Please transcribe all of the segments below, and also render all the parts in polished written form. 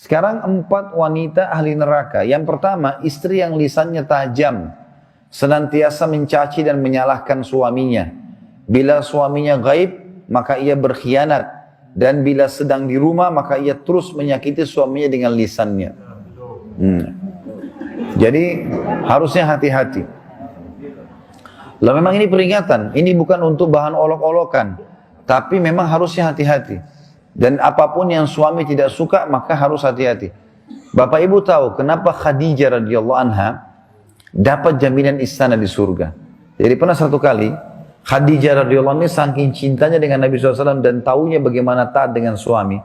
Sekarang 4 wanita ahli neraka. Yang pertama, istri yang lisannya tajam, senantiasa mencaci dan menyalahkan suaminya. Bila suaminya gaib, maka ia berkhianat. Dan bila sedang di rumah, maka ia terus menyakiti suaminya dengan lisannya. Jadi harusnya hati-hati. Lah memang ini peringatan, ini bukan untuk bahan olok-olokan, tapi memang harusnya hati-hati. Dan apapun yang suami tidak suka, maka harus hati-hati. Bapak Ibu tahu kenapa Khadijah radhiyallahu anha dapat jaminan istana di surga. Jadi pernah satu kali, Khadijah radhiyallahu anha saking cintanya dengan Nabi SAW dan taunya bagaimana taat dengan suami,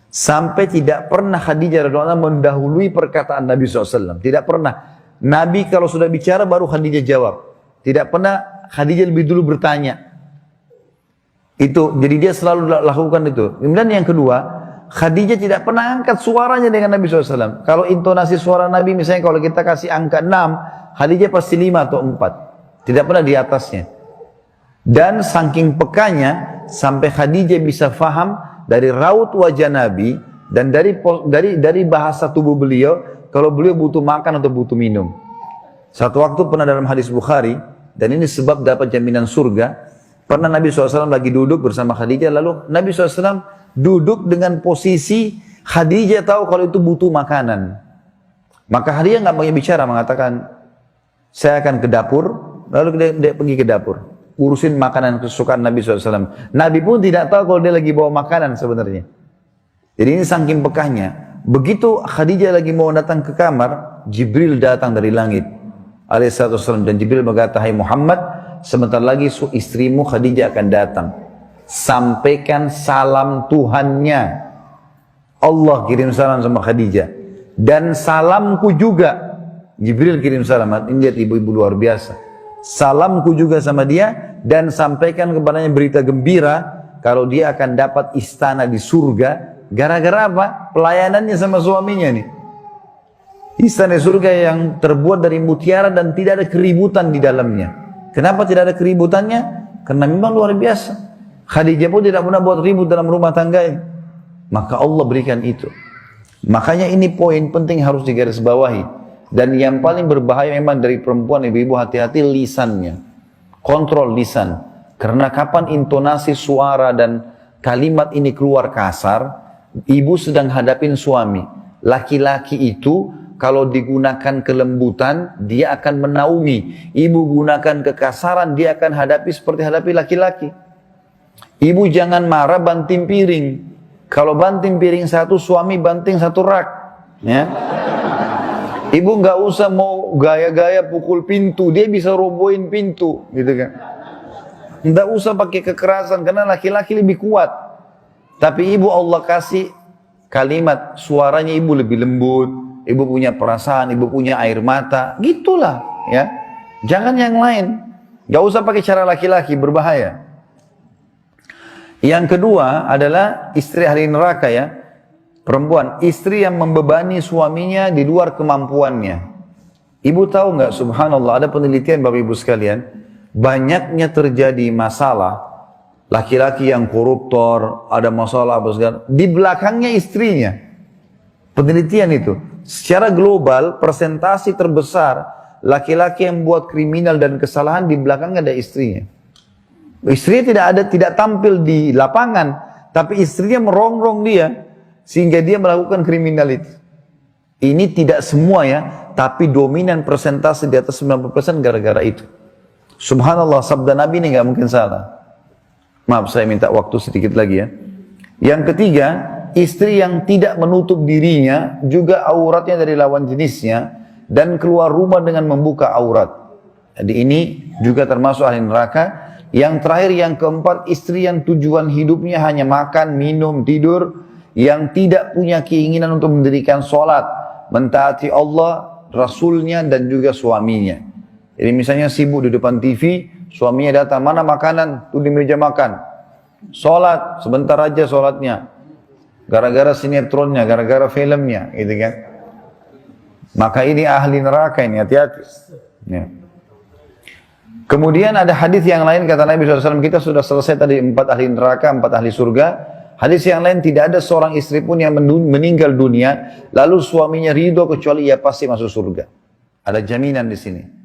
sampai tidak pernah Khadijah radhiyallahu anha mendahului perkataan Nabi SAW. Tidak pernah. Nabi kalau sudah bicara baru Khadijah jawab. Tidak pernah Khadijah lebih dulu bertanya. Itu, jadi dia selalu lakukan itu. Kemudian yang kedua, Khadijah tidak pernah angkat suaranya dengan Nabi SAW. Kalau intonasi suara Nabi, misalnya kalau kita kasih angka 6, Khadijah pasti 5 atau 4. Tidak pernah di atasnya. Dan saking pekanya, sampai Khadijah bisa faham dari raut wajah Nabi, dan dari bahasa tubuh beliau, kalau beliau butuh makan atau butuh minum. Satu waktu pernah dalam hadis Bukhari, dan ini sebab dapat jaminan surga, pernah Nabi SAW lagi duduk bersama Khadijah, lalu Nabi SAW duduk dengan posisi Khadijah tahu kalau itu butuh makanan. Maka Khadijah nggak banyak bicara, mengatakan, saya akan ke dapur, lalu dia pergi ke dapur, urusin makanan kesukaan Nabi SAW. Nabi pun tidak tahu kalau dia lagi bawa makanan sebenarnya. Jadi ini saking pekahnya. Begitu Khadijah lagi mau datang ke kamar, Jibril datang dari langit, alaihissalam, dan Jibril berkata, hai Muhammad, sebentar lagi istrimu Khadijah akan datang. Sampaikan salam Tuhannya. Allah kirim salam sama Khadijah. Dan salamku juga. Jibril kirim salam. Ini lihat ibu-ibu luar biasa. Salamku juga sama dia. Dan sampaikan kepadanya berita gembira. Kalau dia akan dapat istana di surga. Gara-gara apa? Pelayanannya sama suaminya nih. Istana surga yang terbuat dari mutiara dan tidak ada keributan di dalamnya. Kenapa tidak ada keributannya? Karena memang luar biasa. Khadijah pun tidak pernah buat ribut dalam rumah tangga ini. Maka Allah berikan itu. Makanya ini poin penting harus digarisbawahi. Dan yang paling berbahaya memang dari perempuan, ibu-ibu hati-hati lisannya. Kontrol lisan. Karena kapan intonasi suara dan kalimat ini keluar kasar, ibu sedang hadapin suami. Laki-laki itu kalau digunakan kelembutan, dia akan menaungi. Ibu gunakan kekasaran, dia akan hadapi seperti hadapi laki-laki. Ibu jangan marah banting piring. Kalau banting piring satu, suami banting satu rak. Ya. Ibu nggak usah mau gaya-gaya pukul pintu, dia bisa robohin pintu, gitu kan. Nggak usah pakai kekerasan, karena laki-laki lebih kuat. Tapi ibu Allah kasih kalimat, suaranya ibu lebih lembut. Ibu punya perasaan, ibu punya air mata, gitulah ya. Jangan yang lain. Gak usah pakai cara laki-laki, berbahaya. Yang kedua adalah istri ahli neraka ya. Perempuan, istri yang membebani suaminya di luar kemampuannya. Ibu tahu nggak, subhanallah, ada penelitian Bapak Ibu sekalian, banyaknya terjadi masalah laki-laki yang koruptor, ada masalah apa segala, di belakangnya istrinya. Penelitian itu. Secara global, persentasi terbesar laki-laki yang buat kriminal dan kesalahan di belakang ada istrinya. Istrinya tidak tampil di lapangan, tapi istrinya merongrong dia sehingga dia melakukan kriminal itu. Ini tidak semua ya, tapi dominan persentase di atas 90% gara-gara itu. Subhanallah, sabda Nabi ini nggak mungkin salah. Maaf, saya minta waktu sedikit lagi ya. Yang ketiga, istri yang tidak menutup dirinya, juga auratnya dari lawan jenisnya, dan keluar rumah dengan membuka aurat. Jadi ini juga termasuk ahli neraka. Yang terakhir, yang keempat, istri yang tujuan hidupnya hanya makan, minum, tidur, yang tidak punya keinginan untuk mendirikan sholat, mentaati Allah, Rasulnya, dan juga suaminya. Jadi misalnya sibuk di depan TV, suaminya datang, mana makanan? Tuh di meja makan. Sholat, sebentar aja sholatnya. Gara-gara sinetronnya, gara-gara filmnya, gitu kan. Maka ini ahli neraka ini, hati-hati. Ya. Kemudian ada hadis yang lain, kata Nabi SAW, kita sudah selesai tadi 4 ahli neraka, 4 ahli surga. Hadis yang lain, tidak ada seorang istri pun yang meninggal dunia, lalu suaminya ridho kecuali ia pasti masuk surga. Ada jaminan di sini.